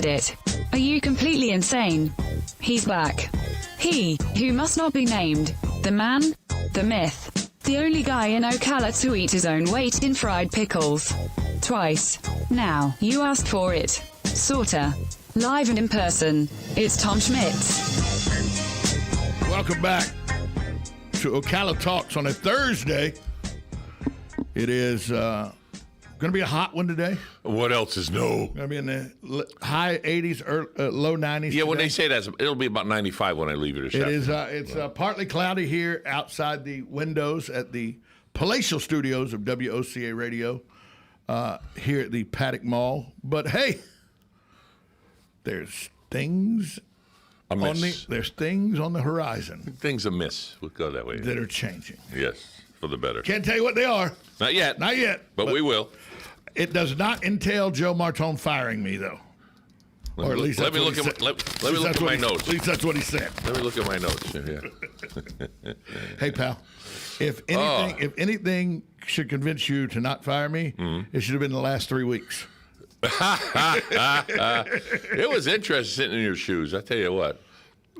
did it. Are you completely insane? He's back. He, who must not be named. The man, the myth. The only guy in Ocala to eat his own weight in fried pickles. Twice. Now, you asked for it. Sorta. Live and in person. It's Tom Schmitz. Welcome back to Ocala Talks on a Thursday. It is going to be a hot one today. What else is no? Going to be in the high 80s, low 90s. Yeah, today. when they say that, it'll be about 95 when I leave here. It is. It's partly cloudy here outside the windows at the palatial studios of WOCA Radio here at the Paddock Mall. But hey, there's things there's things on the horizon. Things amiss. We'll go that way. That are changing. Yes, for the better. Can't tell you what they are. Not yet. Not yet. But we will. It does not entail Joe Martone firing me, though. Or at least let me look at my notes. At least that's what he said. Let me look at my notes. Yeah. Hey, pal. If anything should convince you to not fire me, it should have been the last 3 weeks. It was interesting sitting in your shoes. I tell you what.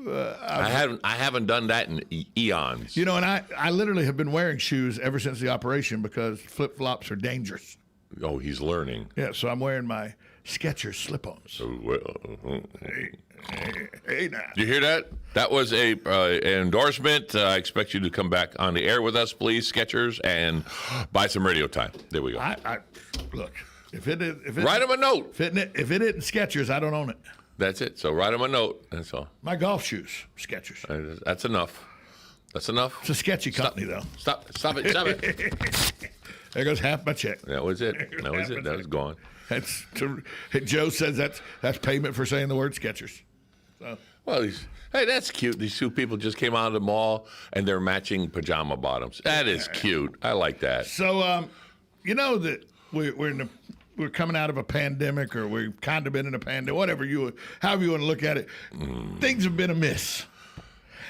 I haven't done that in eons. You know, and I literally have been wearing shoes ever since the operation because flip-flops are dangerous. Oh, he's learning. Yeah, so I'm wearing my Skechers slip-ons. Oh, well. Hey now. Did you hear that? That was an endorsement. I expect you to come back on the air with us, please, Skechers, and buy some radio time. There we go. Look, write him a note. If it isn't Skechers, I don't own it. That's it. So write him a note. That's all. My golf shoes, Skechers. That's enough. That's enough. It's a sketchy company, though. Stop it. There goes half my check. That was it. That was gone. Joe says that's payment for saying the word Skechers. So. Well, that's cute. These two people just came out of the mall and they're matching pajama bottoms. That is cute. I like that. So, you know that we're coming out of a pandemic, or we've kind of been in a pandemic, however you want to look at it. Things have been amiss,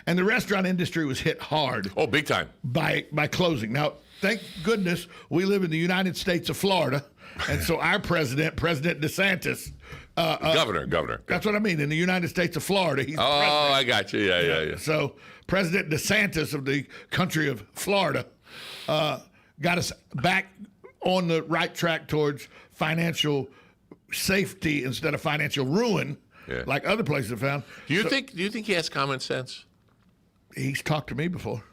and the restaurant industry was hit hard. Oh, big time by closing. Now, thank goodness we live in the United States of Florida, and so our President DeSantis. Governor. That's what I mean. In the United States of Florida, he's the president. I got you. Yeah. So President DeSantis of the country of Florida got us back on the right track towards financial safety instead of financial ruin, like other places have found. Do you think he has common sense? He's talked to me before.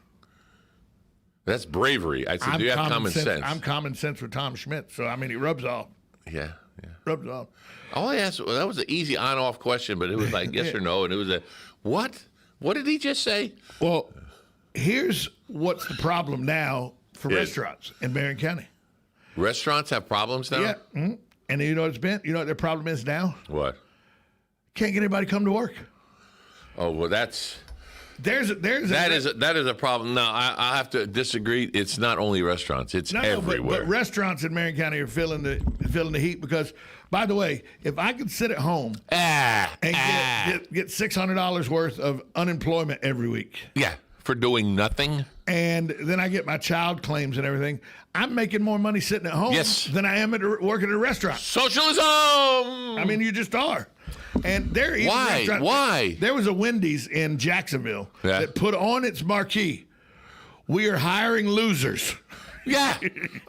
That's bravery. I said, do you have common sense? I'm common sense with Tom Schmitz, so I mean he rubs off. Yeah. Rubs off. All I asked, that was an easy on-off question, but it was like yes or no, and it was a what? What did he just say? Well, here's what's the problem now for restaurants in Marion County. Restaurants have problems now? Yeah. Mm-hmm. And you know what it's been? You know what their problem is now? What? Can't get anybody to come to work. Oh, well, that's... That is a problem. No, I have to disagree. It's not only restaurants; it's everywhere. But restaurants in Marion County are feeling the heat because, by the way, if I could sit at home and get $600 worth of unemployment every week, for doing nothing, and then I get my child claims and everything, I'm making more money sitting at home than I am working at a restaurant. Socialism. I mean, you just are. And why? There was a Wendy's in Jacksonville that put on its marquee, "We are hiring losers." Yeah.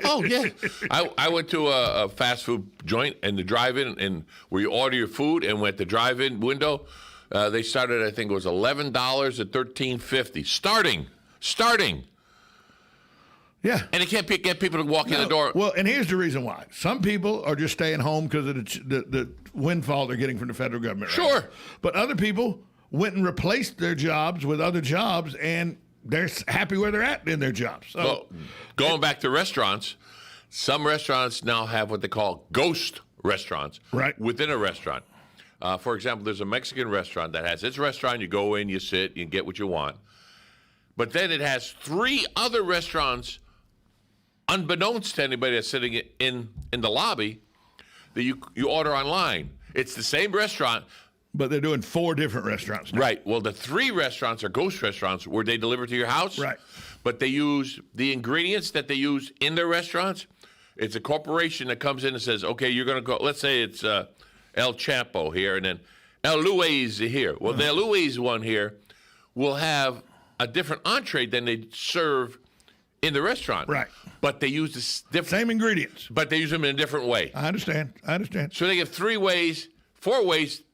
Oh, yeah. I went to a fast food joint and the drive-in, and where you order your food, and went the drive-in window. They started, I think it was $11 at $13.50. Starting. Yeah. And they can't get people to walk in the door. Well, and here's the reason why. Some people are just staying home because of the windfall they're getting from the federal government. Right? Sure. But other people went and replaced their jobs with other jobs, and they're happy where they're at in their jobs. So, well, going back to restaurants, some restaurants now have what they call ghost restaurants within a restaurant. For example, there's a Mexican restaurant that has its restaurant. You go in, you sit, you get what you want. But then it has 3 other restaurants, unbeknownst to anybody that's sitting in the lobby, that you order online. It's the same restaurant. But they're doing 4 different restaurants now. Right. Well, the 3 restaurants are ghost restaurants where they deliver to your house. Right. But they use the ingredients that they use in their restaurants. It's a corporation that comes in and says, okay, you're going to go, let's say it's El Chapo here, and then El Luis here. Well, the El Luis one here will have a different entree than they serve in the restaurant. Right. But they use this different. Same ingredients. But they use them in a different way. I understand. So they give 4 ways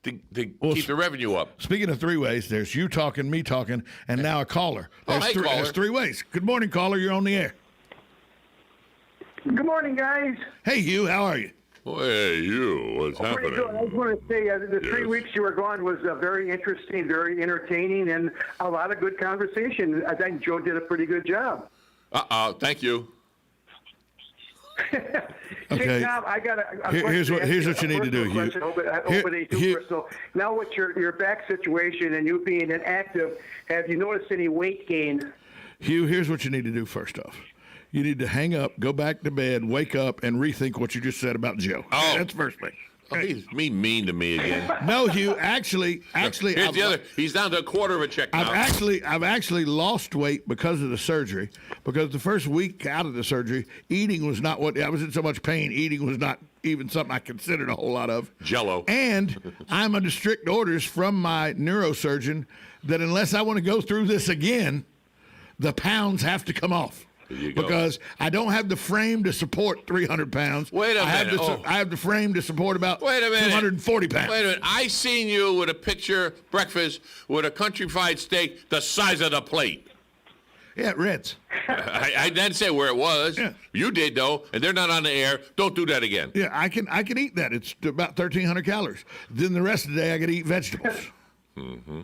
to keep the revenue up. Speaking of 3 ways, there's you talking, me talking, and now a caller. Hey, caller. There's 3 ways. Good morning, caller. You're on the air. Good morning, guys. Hey, Hugh. How are you? Hey, you. What's Pretty good. I just want to say the 3 weeks you were gone was very interesting, very entertaining, and a lot of good conversation. I think Joe did a pretty good job. Thank you. Okay. Hey, Tom, I got Here's what you need to do, Hugh. So now with your back situation and you being inactive, have you noticed any weight gain? Hugh, here's what you need to do first off. You need to hang up, go back to bed, wake up, and rethink what you just said about Joe. Oh. That's the first thing. Oh, he's mean to me again. No, Hugh. Actually, Here's the other. He's down to a quarter of a check now. I've actually lost weight because of the surgery. Because the first week out of the surgery, eating was not what I was in so much pain. Eating was not even something I considered a whole lot of. Jello. And I'm under strict orders from my neurosurgeon that unless I want to go through this again, the pounds have to come off. Because I don't have the frame to support 300 pounds. Wait a minute. I have the frame to support about Wait a minute. 240 pounds. Wait a minute. I seen you with a picture breakfast with a country fried steak the size of the plate. Yeah, Reds. I didn't say where it was. Yeah. You did, though, and they're not on the air. Don't do that again. Yeah, I can eat that. It's about 1,300 calories. Then the rest of the day, I got to eat vegetables. Mm-hmm.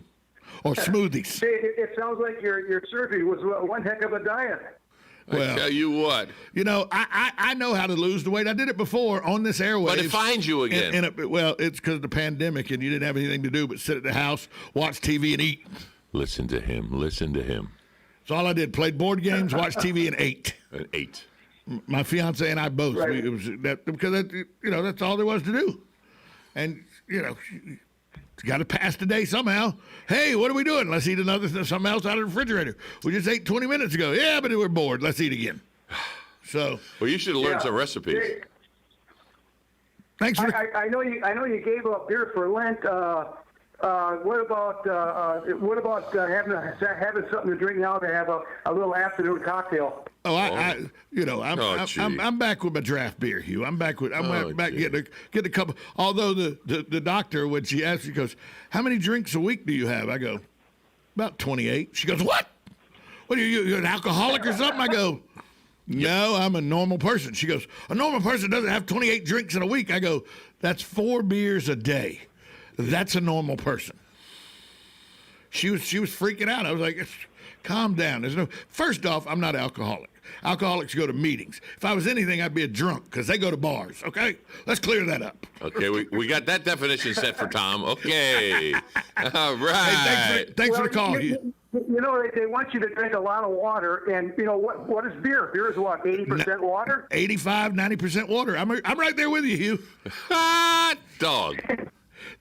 Or smoothies. It sounds like your surgery was one heck of a diet. Well, I tell you what. You know, I know how to lose the weight. I did it before on this airwaves. But it finds you again. Well, it's because of the pandemic, and you didn't have anything to do but sit at the house, watch TV, and eat. Listen to him. Listen to him. That's all I did. Played board games, watched TV, and ate. And ate. My fiance and I both. Right. That's all there was to do. And, got to pass the day somehow. Hey, what are we doing? Let's eat something else out of the refrigerator. We just ate 20 minutes ago. Yeah, but we're bored. Let's eat again. So. Well, you should have learned some recipes. Thanks for. I know you gave up beer for Lent. What about having something to drink now to have a little afternoon cocktail? Oh, I'm back with my draft beer, Hugh. I'm back getting a couple. Although the doctor, when she asked, she goes, "How many drinks a week do you have?" I go, "About 28." She goes, "What? What are you an alcoholic or something?" I go, "No, I'm a normal person." She goes, "A normal person doesn't have 28 drinks in a week." I go, "That's 4 beers a day. That's a normal person." She was freaking out. I was like, "Calm down." First off, I'm not alcoholic. Alcoholics go to meetings. If I was anything, I'd be a drunk because they go to bars. Okay, let's clear that up. Okay, we got that definition set for Tom. Okay, all right. Hey, thanks for the call. They want you to drink a lot of water, and what is beer? Beer is what, 80% water? 85, 90% water. I'm right there with you, Hugh. Dog.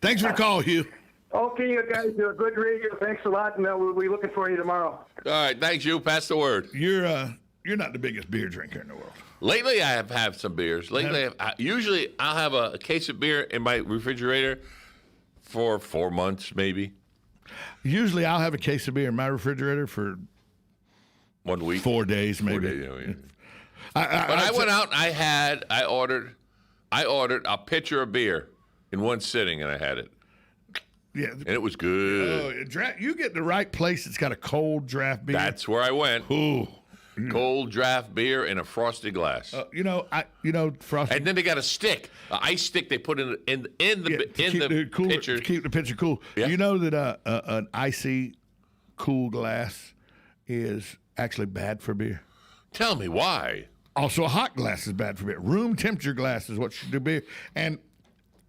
Thanks for the call, Hugh. Okay, you guys do a good radio. Thanks a lot, and we'll be looking for you tomorrow. All right, thanks, you. Pass the word. You're not the biggest beer drinker in the world. Lately, I have had some beers. Usually, I'll have a case of beer in my refrigerator for 4 months, maybe. Usually, I'll have a case of beer in my refrigerator for 1 week, 4 days, maybe. 4 days, I went out. And I ordered a pitcher of beer in one sitting, and I had it. Yeah, and it was good. You get the right place. It's got a cold draft beer. That's where I went. Ooh. Cold draft beer in a frosty glass. frosty. And then they got a stick, an ice stick. They put in the pitcher to keep the pitcher cool. Yeah. You know that an icy, cool glass is actually bad for beer. Tell me why. Also, a hot glass is bad for beer. Room temperature glass is what should do beer. And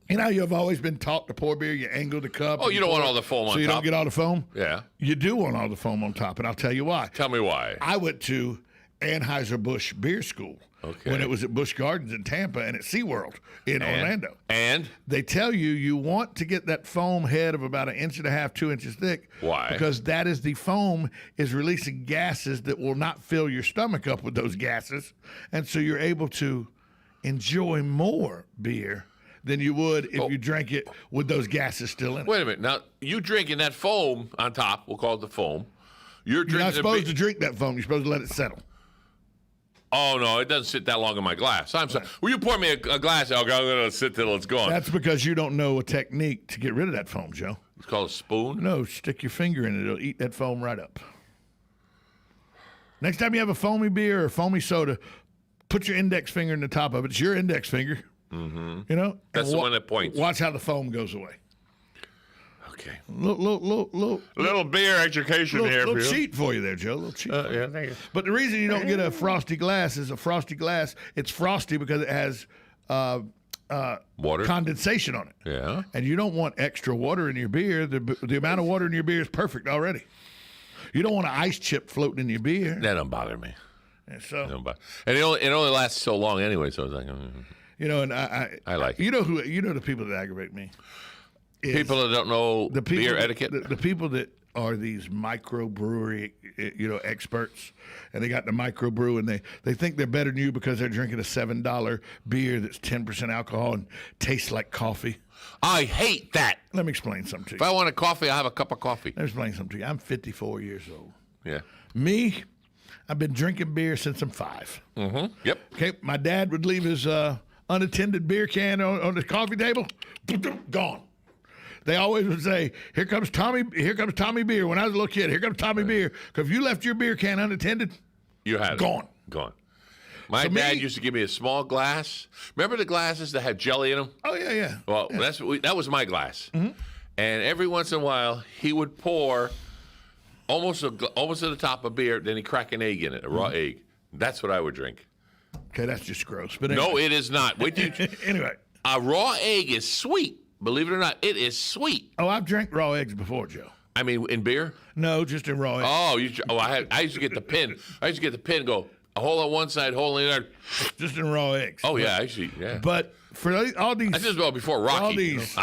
you've always been taught to pour beer. You angle the cup. Oh, you don't want all the foam on top. So you don't get all the foam? Yeah. You do want all the foam on top, and I'll tell you why. Tell me why. I went to Anheuser-Busch Beer School when it was at Busch Gardens in Tampa and at SeaWorld in Orlando. And? They tell you want to get that foam head of about 1.5 inches, 2 inches thick. Why? Because that is the foam is releasing gases that will not fill your stomach up with those gases. And so you're able to enjoy more beer than you would if you drank it with those gases still in it. Wait a minute. Now, you drinking that foam on top, we'll call it the foam. You're not supposed to drink that foam. You're supposed to let it settle. Oh, no, it doesn't sit that long in my glass. I'm sorry. Will you pour me a glass? I'm going to sit till it's gone. That's because you don't know a technique to get rid of that foam, Joe. It's called a spoon? No, stick your finger in it. It'll eat that foam right up. Next time you have a foamy beer or a foamy soda, put your index finger in the top of it. It's your index finger. Mm-hmm. You know? That's the one that points. Watch how the foam goes away. Okay. Little beer education here for you. Little cheat for you there, Joe. Little cheat. Yeah, thank you. But the reason you don't get a frosty glass is a frosty glass. It's frosty because it has water condensation on it. Yeah. And you don't want extra water in your beer. The amount of water in your beer is perfect already. You don't want an ice chip floating in your beer. That don't bother me. And so, and it only lasts so long anyway. So it's like, you know, and I like it. You know the people that aggravate me. People that don't know beer etiquette. The people that are these microbrewery, experts, and they got the microbrew, and they think they're better than you because they're drinking a $7 beer that's 10% alcohol and tastes like coffee. I hate that. Let me explain something to you. If I want a coffee, I have a cup of coffee. Let me explain something to you. I'm 54 years old. Yeah. Me, I've been drinking beer since I'm 5. Mm-hmm. Yep. Okay, my dad would leave his unattended beer can on the coffee table. Gone. They always would say, here comes Tommy Beer. When I was a little kid, here comes Tommy Beer. Because if you left your beer can unattended, you had gone. Gone. My dad used to give me a small glass. Remember the glasses that had jelly in them? Oh, yeah. Well, yeah. that was my glass. Mm-hmm. And every once in a while, he would pour almost to the top of beer, then he'd crack an egg in it, a raw egg. That's what I would drink. Okay, that's just gross. But anyway. No, it is not. Wait till anyway. A raw egg is sweet. Believe it or not, it is sweet. Oh, I've drank raw eggs before, Joe. I mean, in beer? No, just in raw eggs. I used to get the pin. Go a hole on one side, hole in the other. Just in raw eggs. Oh, yeah, actually, yeah. But for all these... That's just before Rocky. All these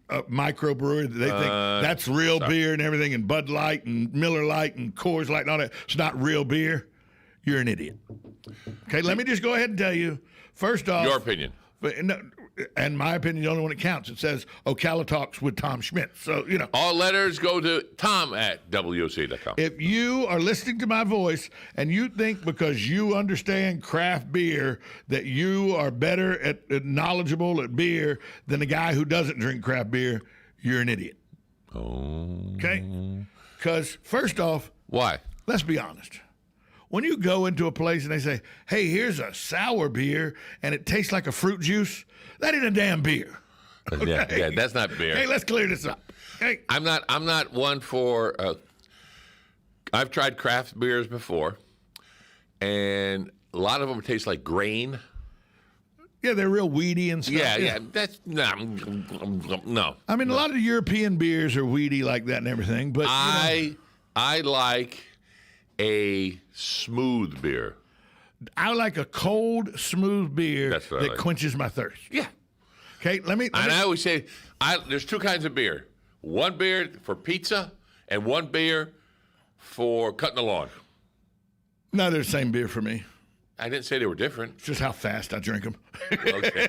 microbreweries, they think that's real beer and everything, and Bud Light and Miller Light and Coors Light and all that. It's not real beer. You're an idiot. Okay, let me just go ahead and tell you, first off... Your opinion. And my opinion is the only one that counts. It says Ocala Talks with Tom Schmidt. So, all letters go to tom@woc.com. If you are listening to my voice and you think because you understand craft beer that you are better at knowledgeable at beer than the guy who doesn't drink craft beer, you're an idiot. Oh. Okay? Because, first off, why? Let's be honest. When you go into a place and they say, hey, here's a sour beer and it tastes like a fruit juice, that ain't a damn beer. Okay? Yeah, that's not beer. Hey, let's clear this up. Hey. I'm not one for I've tried craft beers before, and a lot of them taste like grain. Yeah, they're real weedy and stuff. Yeah. That's no. I mean, a lot of the European beers are weedy like that and everything, but I like a smooth beer. I like a cold, smooth beer that like. quenches my thirst. Yeah. Okay, let me. I always say, there's two kinds of beer. One beer for pizza and one beer for cutting the lawn. No, they're the same beer for me. I didn't say they were different. It's just how fast I drink them. Okay.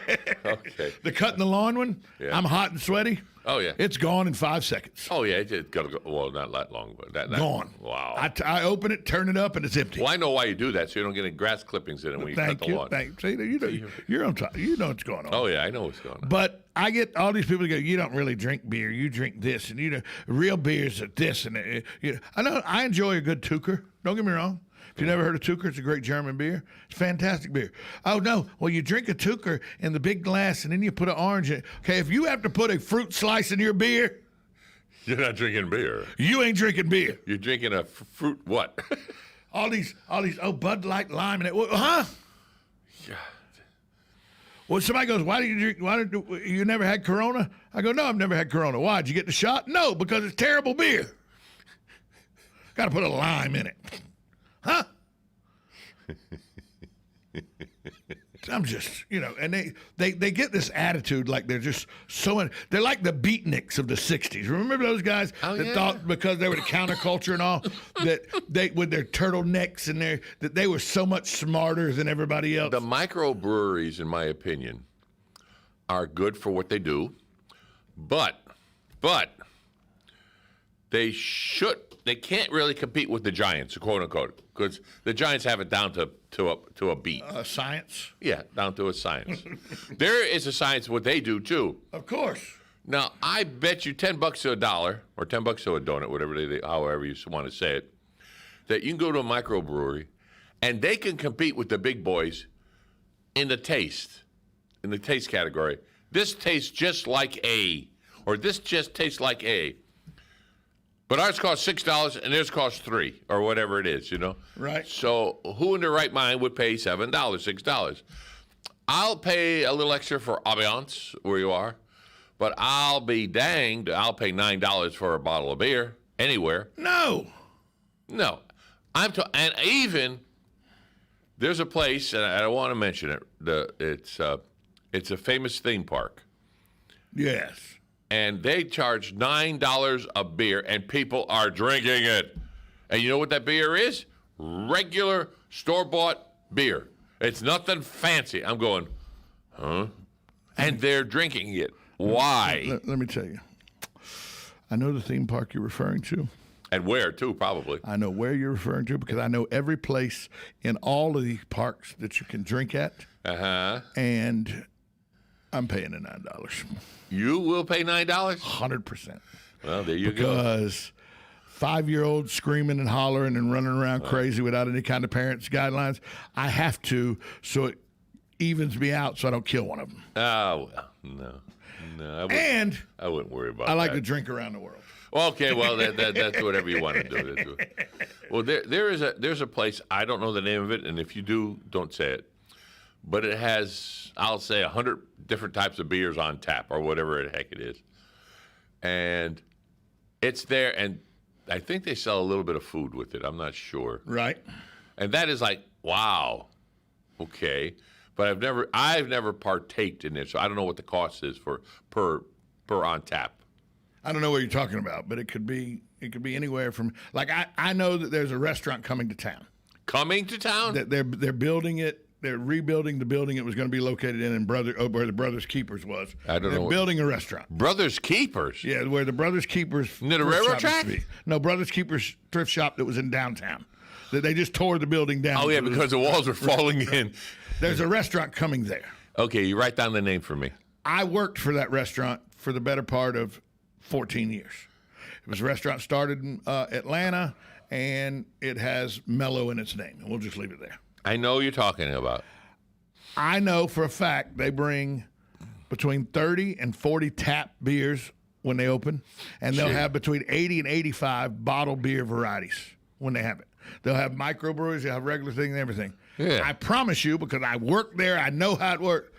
The cutting the lawn one, I'm hot and sweaty. Oh, yeah. It's gone in 5 seconds. Oh, yeah. It's got to go. Well, not that long, but that gone. Wow. I open it, turn it up, and it's empty. Well, I know why you do that, so you don't get any grass clippings in it when you cut the lawn. Thank you. See, you're on top. You know what's going on. Oh, yeah. I know what's going on. But I get all these people that go, you don't really drink beer. You drink this. And, real beers are this. And, I know I enjoy a good Tucher. Don't get me wrong. If you never heard of Tucher, it's a great German beer. It's fantastic beer. Oh, no. Well, you drink a Tucher in the big glass, and then you put an orange in it. Okay, if you have to put a fruit slice in your beer, you're not drinking beer. You ain't drinking beer. You're drinking a fruit what? all these, Bud Light, lime, and it. Huh? Yeah. Well, somebody goes, why do you drink? Why did you never had Corona? I go, no, I've never had Corona. Why? Did you get the shot? No, because it's terrible beer. Got to put a lime in it. Huh? I'm just, and they get this attitude like they're just they're like the beatniks of the 60s. Remember those guys that thought because they were the counterculture and all, that they, with their turtlenecks and that they were so much smarter than everybody else? The microbreweries, in my opinion, are good for what they do, but they can't really compete with the giants, quote unquote, because the giants have it down to a beat. Science? Yeah, down to a science. There is a science what they do too. Of course. Now, I bet you $10 to a dollar, or $10 to a donut, however you want to say it, that you can go to a microbrewery, and they can compete with the big boys in the taste category. This tastes just like A, or this just tastes like A. But ours costs $6, and theirs costs $3, or whatever it is, Right. So who in their right mind would pay $7, $6? I'll pay a little extra for ambiance where you are. But I'll be danged, I'll pay $9 for a bottle of beer anywhere. No. And even there's a place, and I don't want to mention it. It's a famous theme park, Yes. and they charge $9 a beer, and people are drinking it. And you know what that beer is? Regular store-bought beer. It's nothing fancy. I'm going, huh? And they're drinking it. Why? Let me tell you. I know the theme park you're referring to. And where, too, probably. I know where you're referring to because I know every place in all of these parks that you can drink at. Uh-huh. And I'm paying the $9. You will pay $9? 100%. Well, there you go. Because 5-year-olds screaming and hollering and running around crazy without any kind of parents' guidelines, I have to so it evens me out so I don't kill one of them. Oh, well, no. I wouldn't worry about that. I like to drink around the world. Okay, well, that's whatever you want to do. Well, there's a place, I don't know the name of it, and if you do, don't say it. But it has, I'll say, 100 different types of beers on tap, or whatever the heck it is. And it's there, and I think they sell a little bit of food with it. I'm not sure. Right. And that is like, wow, okay. But I've never partaked in it, so I don't know what the cost is for per on tap. I don't know what you're talking about, but it could be anywhere from like I know that there's a restaurant coming to town. Coming to town? That they're building it. They're rebuilding the building it was going to be located in where the Brothers Keepers was. I don't know. They're building a restaurant. Brothers Keepers? Yeah, where the Brothers Keepers. Near the railroad track? No, Brothers Keepers thrift shop that was in downtown. That they just tore the building down. Oh yeah, because the walls are falling in. There's a restaurant coming there. Okay, you write down the name for me. I worked for that restaurant for the better part of 14 years. It was a restaurant started in Atlanta, and it has Mellow in its name. And we'll just leave it there. I know what you're talking about. I know for a fact they bring between 30 and 40 tap beers when they open, and they'll have between 80 and 85 bottled beer varieties when they have it. They'll have microbreweries, they'll have regular things and everything. Yeah. I promise you, because I worked there, I know how it worked.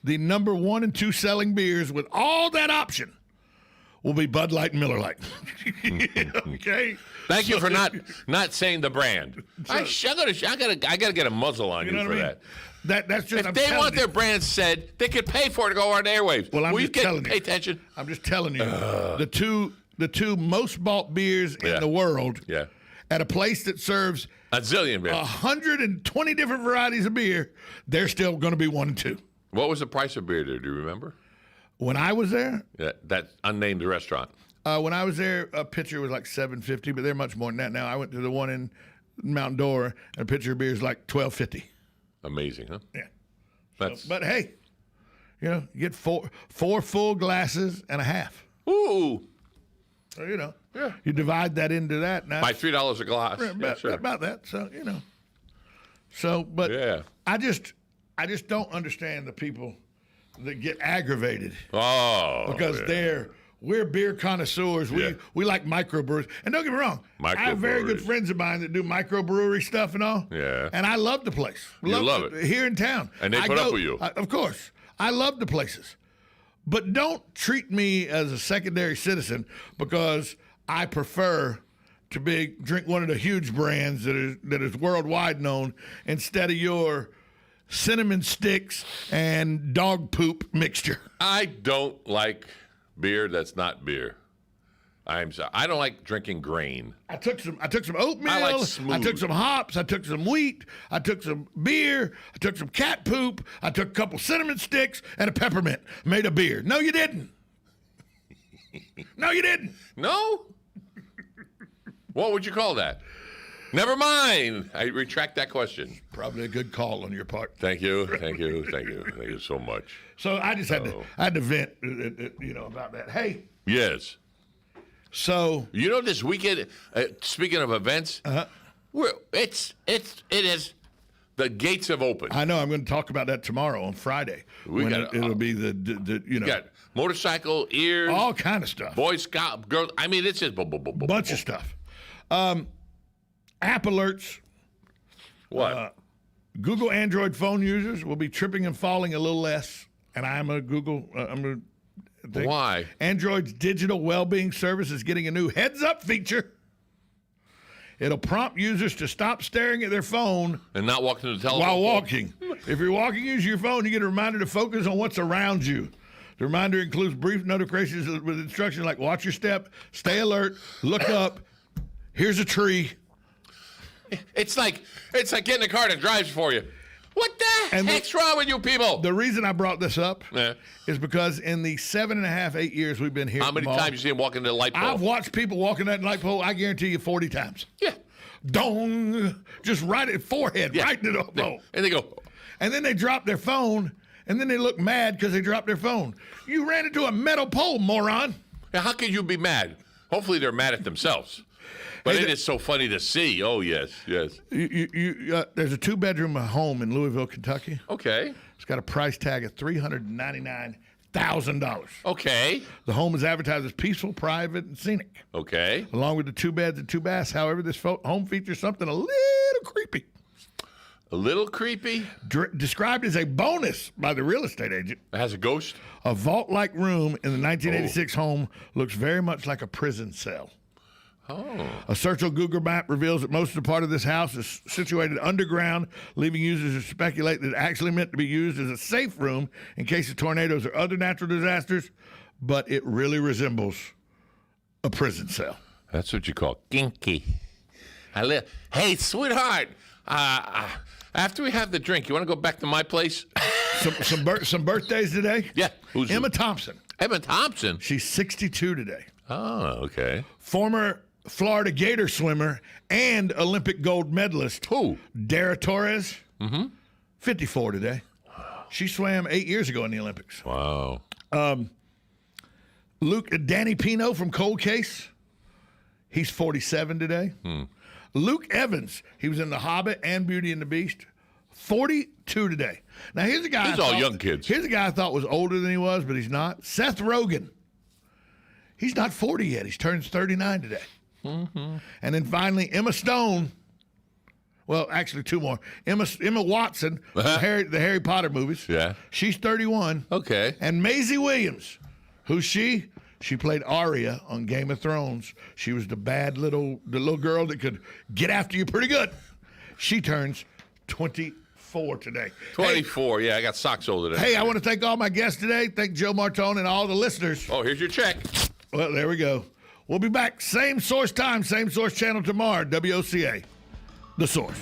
The number 1 and 2 selling beers with all that option will be Bud Light and Miller Lite. Okay. Thank you for not saying the brand. I gotta get a muzzle on you for that. That's just if they want their brand said, they could pay for it to go on the airwaves. Well, I'm just telling you. Pay attention. I'm just telling you. The two most bought beers in the world. Yeah. At a place that serves a zillion beers, 120 different varieties of beer, they're still going to be 1 and 2. What was the price of beer there? Do you remember? When I was there, that unnamed restaurant. When I was there, a pitcher was like $7.50, but they're much more than that now. I went to the one in Mount Dora, and a pitcher of beer is like $12.50. Amazing, huh? Yeah. But hey, you get four full glasses and a half. Ooh. So, you divide that into that now. By $3 a glass. About that. So, but yeah. I just don't understand the people that get aggravated. Oh. Because we're beer connoisseurs. We like microbreweries. And don't get me wrong, I have very good friends of mine that do microbrewery stuff and all. Yeah. And I love the place. Love it. Here in town. And they put up with you. Of course. I love the places. But don't treat me as a secondary citizen because I prefer to drink one of the huge brands that is worldwide known instead of your cinnamon sticks and dog poop mixture. I don't like beer that's not beer. I'm sorry. I don't like drinking grain. I took some oatmeal. I like smooth. I took some hops. I took some wheat. I took some beer. I took some cat poop. I took a couple cinnamon sticks and a peppermint. Made a beer. No, you didn't. No, you didn't. No? What would you call that? Never mind. I retract that question. Probably a good call on your part. Thank you. Thank you. Thank you. Thank you so much. So I just had to vent, about that. Hey. Yes. So this weekend, speaking of events, it is the gates have opened. I know. I'm going to talk about that tomorrow on Friday. It'll be the got motorcycle, ears, all kind of stuff. Boy Scout, girls. I mean, it's just bunch of stuff. App alerts. What? Google Android phone users will be tripping and falling a little less. And I'm a Google. Why? Android's digital well-being service is getting a new heads-up feature. It'll prompt users to stop staring at their phone and not walk to the telephone while walking. If you're walking using your phone, you get a reminder to focus on what's around you. The reminder includes brief notifications with instructions like watch your step, stay alert, look up, here's a tree. It's like getting a car that drives for you. What the heck's wrong with you people? The reason I brought this up is because in the 7.5, 8 years we've been here, how many times you see him walking the light pole? I've watched people walking that light pole, I guarantee you 40 times. Yeah. Dong. Just right at forehead, right in the pole. Yeah. And they go. And then they drop their phone, and then they look mad because they dropped their phone. You ran into a metal pole, moron. Now, how can you be mad? Hopefully they're mad at themselves. But it is so funny to see. Oh, yes, yes. There's a two-bedroom home in Louisville, Kentucky. Okay. It's got a price tag of $399,000. Okay. The home is advertised as peaceful, private, and scenic. Okay. Along with the 2 beds and 2 baths. However, this home features something a little creepy. A little creepy? Described as a bonus by the real estate agent. It has a ghost? A vault-like room in the 1986 home looks very much like a prison cell. Oh. A search on Google Map reveals that most of the part of this house is situated underground, leaving users to speculate that it's actually meant to be used as a safe room in case of tornadoes or other natural disasters, but it really resembles a prison cell. That's what you call kinky. Hey, sweetheart, after we have the drink, you want to go back to my place? Some birthdays today? Yeah. Who's Emma Thompson. Emma Thompson? She's 62 today. Oh, okay. Former Florida Gator swimmer and Olympic gold medalist. Who? Dara Torres. 54 today. Wow. She swam 8 years ago in the Olympics. Wow. Danny Pino from Cold Case. He's 47 today. Luke Evans. He was in The Hobbit and Beauty and the Beast. 42 today. Now, here's a guy. These are all young kids. Here's a guy I thought was older than he was, but he's not. Seth Rogen. He's not 40 yet. He's turned 39 today. And then finally, Emma Stone. Well, actually, 2 more. Emma Watson, the Harry Potter movies. Yeah. She's 31. Okay. And Maisie Williams. Who's she? She played Arya on Game of Thrones. She was the little girl that could get after you pretty good. She turns 24 today. 24, yeah, I got socks older than Hey, I want to thank all my guests today. Thank Joe Martone and all the listeners. Oh, here's your check. Well, there we go. We'll be back. Same source time, same source channel tomorrow. WOCA, The Source.